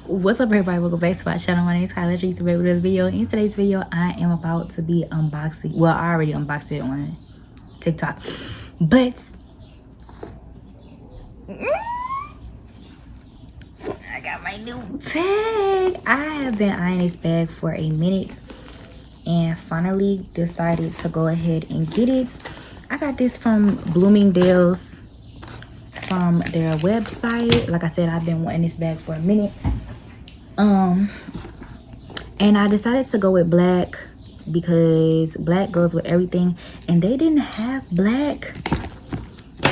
What's up, everybody? Welcome back to my channel. My name is Kyla. Treats to with this video. In today's video, I am about to be unboxing. Well, I already unboxed it on TikTok, but I got my new bag. I have been eyeing this bag for a minute and finally decided to go ahead and get it. I got this from Bloomingdale's, from their website. Like I said, I've been wanting this bag for a minute. And I decided to go with black because black goes with everything, and they didn't have black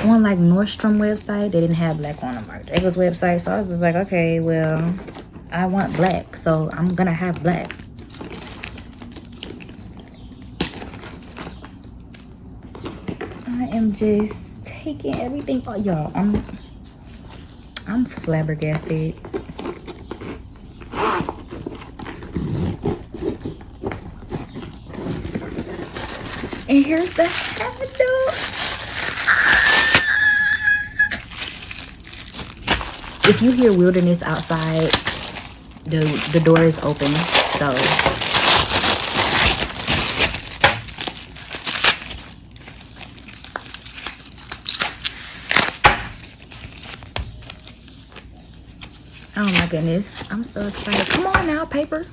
on like Nordstrom website. They didn't have black on the Marc Jacob's website, so I was just like, okay, well, I want black, so I'm gonna have black. I am just taking everything. Oh, y'all, I'm flabbergasted. And here's the handle. If you hear wilderness outside, the door is open, so oh my goodness, I'm so excited. Come on now, paper,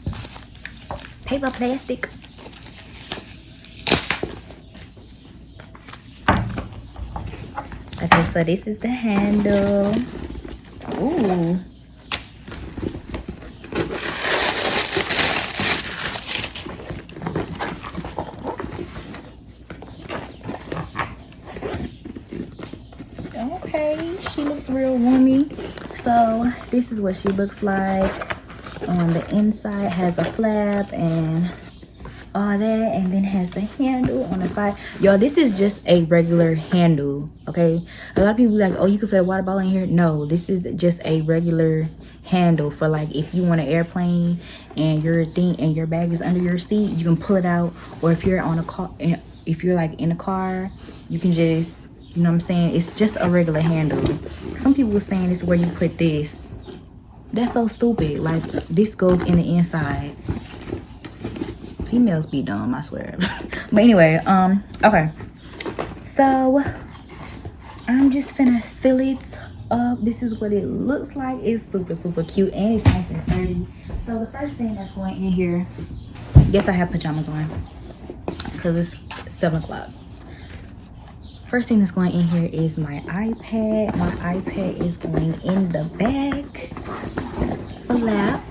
plastic. Okay, so this is the handle. Ooh. Okay, she looks real roomy. So this is what she looks like. On the inside has a flap and all that, and then has the handle on the side. Y'all, this is just a regular handle, okay? A lot of people be like, oh, you can fit a water bottle in here. No, this is just a regular handle for like if you want an airplane and your bag is under your seat, you can pull it out. Or if you're on a car, if you're like in a car, you can just, you know what I'm saying, it's just a regular handle. Some people were saying this is where you put this. That's so stupid. Like, this goes in the inside. Females be dumb, I swear. But anyway, okay, so I'm just finna fill it up. This is what it looks like. It's super cute, and it's nice and sturdy. So the first thing that's going in here, yes, I have pajamas on because it's 7 o'clock. First thing that's going in here is my iPad. My iPad is going in the bag flap,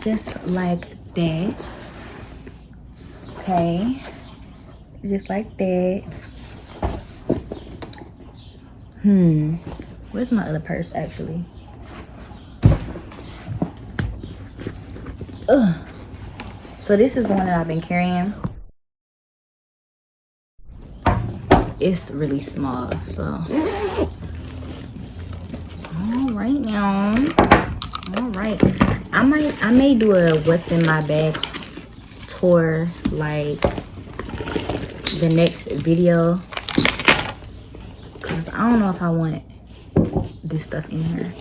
just like that. Okay, just like that. Where's my other purse actually? So this is the one that I've been carrying. It's really small, so all right now. All right, I may do a what's in my bag tour like the next video, because I don't know if I want this stuff in here.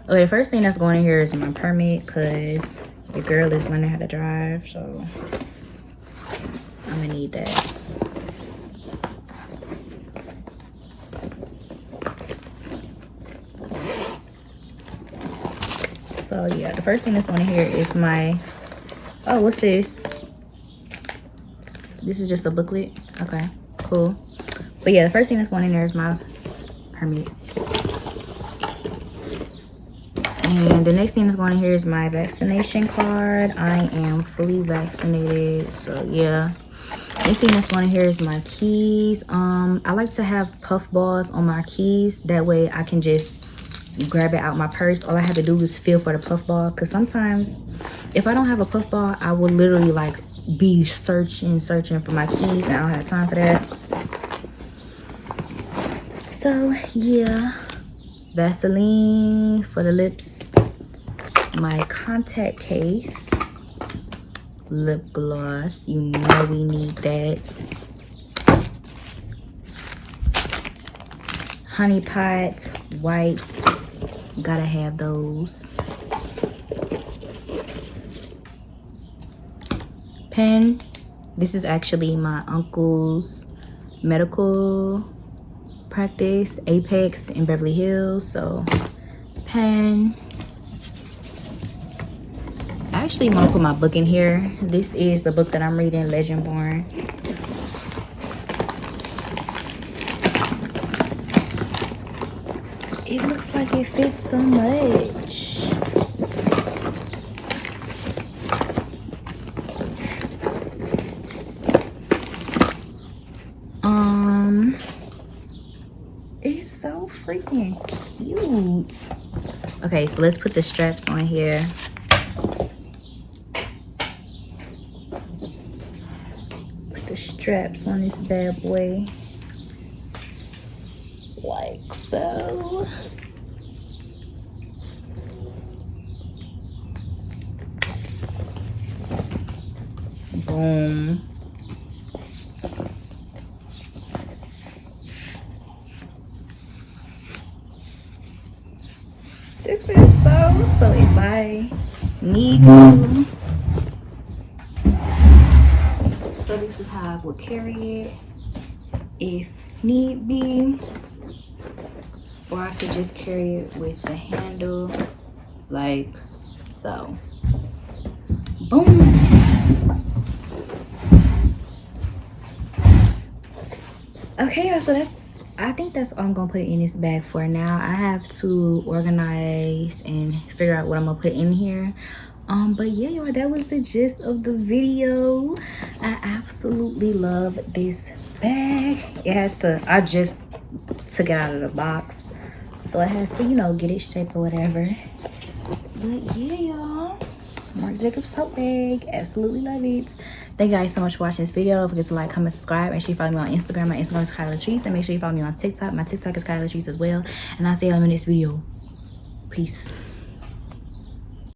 Okay, the first thing that's going in here is my permit, because the girl is learning how to drive, so I'm gonna need that. So yeah, the first thing that's going in here is my, oh, what's this? This is just a booklet. Okay, cool. But yeah, the first thing that's going in there is my permit. And the next thing that's going in here is my vaccination card. I am fully vaccinated, so yeah. Next thing that's going in here is my keys. I like to have puff balls on my keys. That way I can just grab it out my purse. All I have to do is feel for the puff ball, because sometimes if I don't have a puff ball, I will literally like be searching for my keys, and I don't have time for that. So yeah, Vaseline for the lips, my contact case, lip gloss, you know we need that, honey pot, wipes, Gotta have those. Pen. This is actually my uncle's medical practice, Apex in Beverly Hills. So pen. I actually want to put my book in here. This is the book that I'm reading, Legendborn. It looks like it fits so much. It's so freaking cute. Okay, so let's put the straps on here. Put the straps on this bad boy. Like so. Boom. This is so if I need to. So this is how I would carry it if need be. Or I could just carry it with the handle like so. Boom. Okay, so I think that's all I'm gonna put in this bag for now. I have to organize and figure out what I'm gonna put in here. But yeah, y'all, that was the gist of the video. I absolutely love this bag. It has to, I just took it out of the box, so it has to, you know, get its shape or whatever. But yeah, y'all, Marc Jacob's tote bag, absolutely love it. Thank you guys so much for watching this video. Don't forget to like, comment, subscribe. Make sure you follow me on Instagram. My Instagram is Kyla Treats, and make sure you follow me on TikTok. My TikTok is Kyla Treats as well. And I'll see you in the next video. Peace.